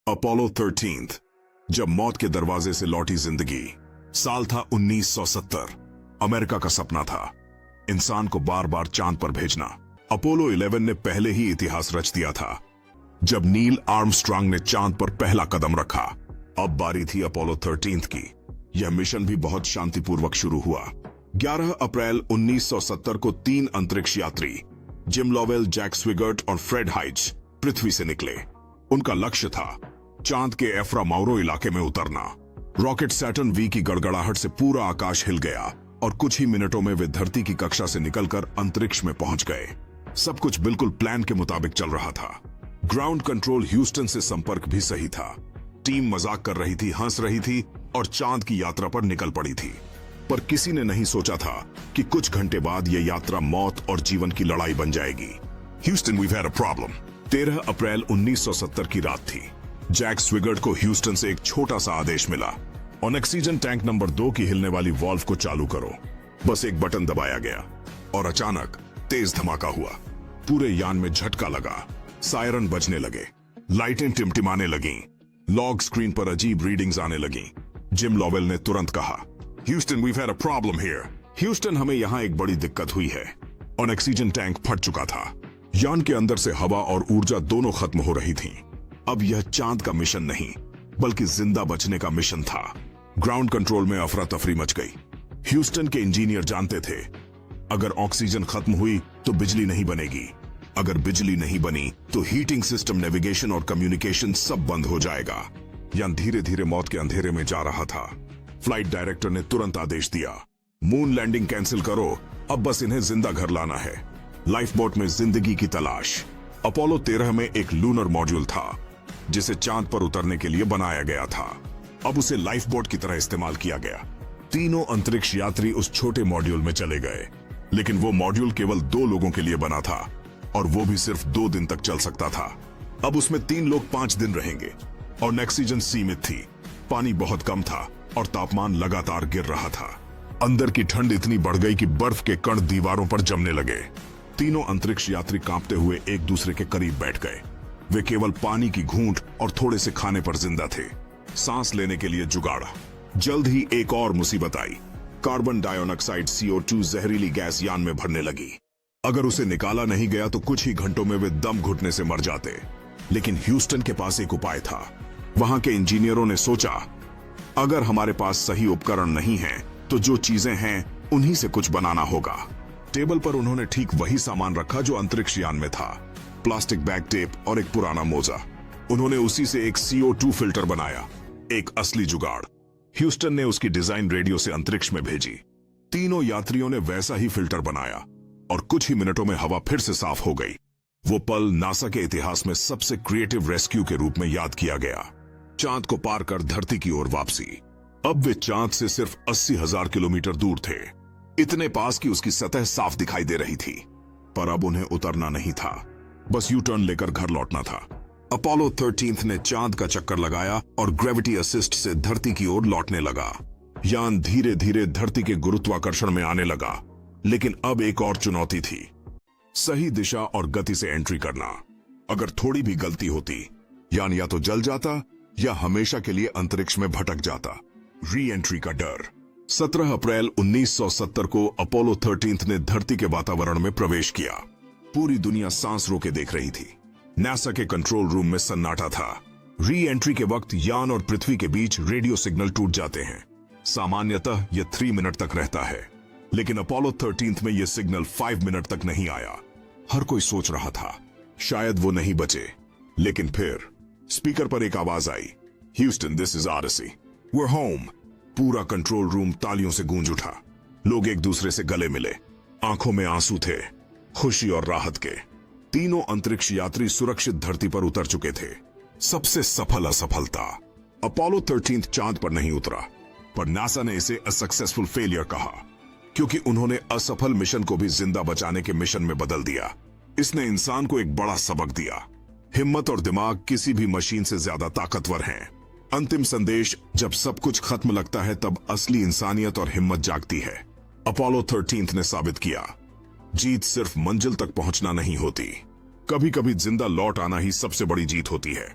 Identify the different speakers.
Speaker 1: Apollo 13 जब मौत के दरवाजे से लौटी जिंदगी। साल था 1970। अमेरिका का सपना था इंसान को बार बार चांद पर भेजना। अपोलो 11 ने पहले ही इतिहास रच दिया था जब नील आर्मस्ट्रांग ने चांद पर पहला कदम रखा। अब बारी थी अपोलो 13 की। यह मिशन भी बहुत शांतिपूर्वक शुरू हुआ। 11 अप्रैल 1970 को 3 अंतरिक्ष यात्री जिम लोवेल, जैक स्विगर्ट और फ्रेड हाइट्स पृथ्वी से निकले। उनका लक्ष्य था चांद के एफ्रा माउरो इलाके में उतरना। रॉकेट सैटर्न वी की गड़गड़ाहट से पूरा आकाश हिल गया और कुछ ही मिनटों में वे धरती की कक्षा से निकलकर अंतरिक्ष में पहुंच गए। सब कुछ बिल्कुल प्लान के मुताबिक चल रहा था। ग्राउंड कंट्रोल ह्यूस्टन से संपर्क भी सही था। टीम मजाक कर रही थी, हंस रही थी और चांद की यात्रा पर निकल पड़ी थी। पर किसी ने नहीं सोचा था कि कुछ घंटे बाद यह यात्रा मौत और जीवन की लड़ाई बन जाएगी। Houston, we had a problem. 13 अप्रैल 1970 की रात थी। जैक स्विगर्ट को ह्यूस्टन से एक छोटा सा आदेश मिला। ऑक्सीजन टैंक नंबर 2 की हिलने वाली वाल्व को चालू करो। बस एक बटन दबाया गया और अचानक तेज धमाका हुआ। पूरे यान में झटका लगा। सायरन बजने लगे, लाइटें टिमटिमाने लगीं, लॉग स्क्रीन पर अजीब रीडिंग्स आने लगीं। जिम लोवेल ने तुरंत कहा, Houston, we had a problem here. Houston, हमें यहां एक बड़ी दिक्कत हुई है। ऑक्सीजन टैंक फट चुका था। यान के अंदर से हवा और ऊर्जा दोनों खत्म हो रही थीं। अब यह चांद का मिशन नहीं बल्कि जिंदा बचने का मिशन था। ग्राउंड कंट्रोल में अफरा तफरी मच गई। ह्यूस्टन के इंजीनियर जानते थे अगर ऑक्सीजन खत्म हुई तो बिजली नहीं बनेगी। अगर बिजली नहीं बनी तो हीटिंग सिस्टम, नेविगेशन और कम्युनिकेशन सब बंद हो जाएगा। यान धीरे धीरे मौत के अंधेरे में जा रहा था। फ्लाइट डायरेक्टर ने तुरंत आदेश दिया, मून लैंडिंग कैंसिल करो, अब बस इन्हें जिंदा घर लाना है। लाइफ बोट में जिंदगी की तलाश। अपोलो 13 में एक लूनर मॉड्यूल था जिसे चांद पर उतरने के लिए बनाया गया था। अब उसे लाइफ बोट की तरह इस्तेमाल किया गया। तीनों अंतरिक्ष यात्री उस छोटे मॉड्यूल में चले गए, लेकिन वो मॉड्यूल केवल 2 लोगों के लिए बना था और वो भी सिर्फ 2 दिन तक चल सकता था। अब उसमें 3 लोग 5 दिन रहेंगे और ऑक्सीजन सीमित थी। पानी बहुत कम था और तापमान लगातार गिर रहा था। अंदर की ठंड इतनी बढ़ गई कि बर्फ के कण दीवारों पर जमने लगे। तीनों अंतरिक्ष यात्री कांपते हुए एक दूसरे के करीब बैठ गए। वे केवल पानी की घूंट और थोड़े से खाने पर जिंदा थे। सांस लेने के लिए जुगाड़। जल्द ही एक और मुसीबत आई। कार्बन डाइऑक्साइड CO2 जहरीली गैस यान में भरने लगी। अगर उसे निकाला नहीं गया तो कुछ ही घंटों में वे दम घुटने से मर जाते। लेकिन ह्यूस्टन के पास एक उपाय था। वहां के इंजीनियरों ने सोचा, अगर हमारे पास सही उपकरण नहीं है तो जो चीजें हैं उन्हीं से कुछ बनाना होगा। टेबल पर उन्होंने ठीक वही सामान रखा जो अंतरिक्ष यान में था, प्लास्टिक बैग, टेप और एक पुराना मोजा। उन्होंने उसी से एक CO2 फिल्टर बनाया, एक असली जुगाड़। ह्यूस्टन ने उसकी डिजाइन रेडियो से अंतरिक्ष में भेजी। तीनों यात्रियों ने वैसा ही फिल्टर बनाया और कुछ ही मिनटों में हवा फिर से साफ हो गई। वो पल नासा के इतिहास में सबसे क्रिएटिव रेस्क्यू के रूप में याद किया गया। चांद को पार कर धरती की ओर वापसी। अब वे चांद से सिर्फ 80,000 किलोमीटर दूर थे, इतने पास कि उसकी सतह साफ दिखाई दे रही थी। पर अब उन्हें उतरना नहीं था, बस यू टर्न लेकर घर लौटना था। अपोलो 13 ने चांद का चक्कर लगाया और ग्रेविटी असिस्ट से धरती की ओर लौटने लगा। यान धीरे धीरे धरती के गुरुत्वाकर्षण में आने लगा। लेकिन अब एक और चुनौती थी, सही दिशा और गति से एंट्री करना। अगर थोड़ी भी गलती होती, यान या तो जल जाता या हमेशा के लिए अंतरिक्ष में भटक जाता। री एंट्री का डर। 17 अप्रैल 1970 को अपोलो 13 ने धरती के वातावरण में प्रवेश किया। पूरी दुनिया सांस रोके देख रही थी। नासा के कंट्रोल रूम में सन्नाटा था। री एंट्री के वक्त यान और पृथ्वी के बीच रेडियो सिग्नल टूट जाते हैं। सामान्यतः यह 3 मिनट तक रहता है, लेकिन अपोलो 13 में यह सिग्नल 5 मिनट तक नहीं आया। हर कोई सोच रहा था शायद वो नहीं बचे। लेकिन फिर स्पीकर पर एक आवाज आई, Houston, this is Odyssey, we are home. पूरा कंट्रोल रूम तालियों से गूंज उठा। लोग एक दूसरे से गले मिले। आंखों में आंसू थे, खुशी और राहत के। तीनों अंतरिक्ष यात्री सुरक्षित धरती पर उतर चुके थे। सबसे सफल असफलता। अपोलो 13 चांद पर नहीं उतरा, पर नासा ने इसे अ सक्सेसफुल फेलियर कहा, क्योंकि उन्होंने असफल मिशन को भी जिंदा बचाने के मिशन में बदल दिया। इसने इंसान को एक बड़ा सबक दिया, हिम्मत और दिमाग किसी भी मशीन से ज्यादा ताकतवर हैं। अंतिम संदेश, जब सब कुछ खत्म लगता है तब असली इंसानियत और हिम्मत जागती है। अपोलो 13 ने साबित किया, जीत सिर्फ मंजिल तक पहुंचना नहीं होती, कभी कभी जिंदा लौट आना ही सबसे बड़ी जीत होती है।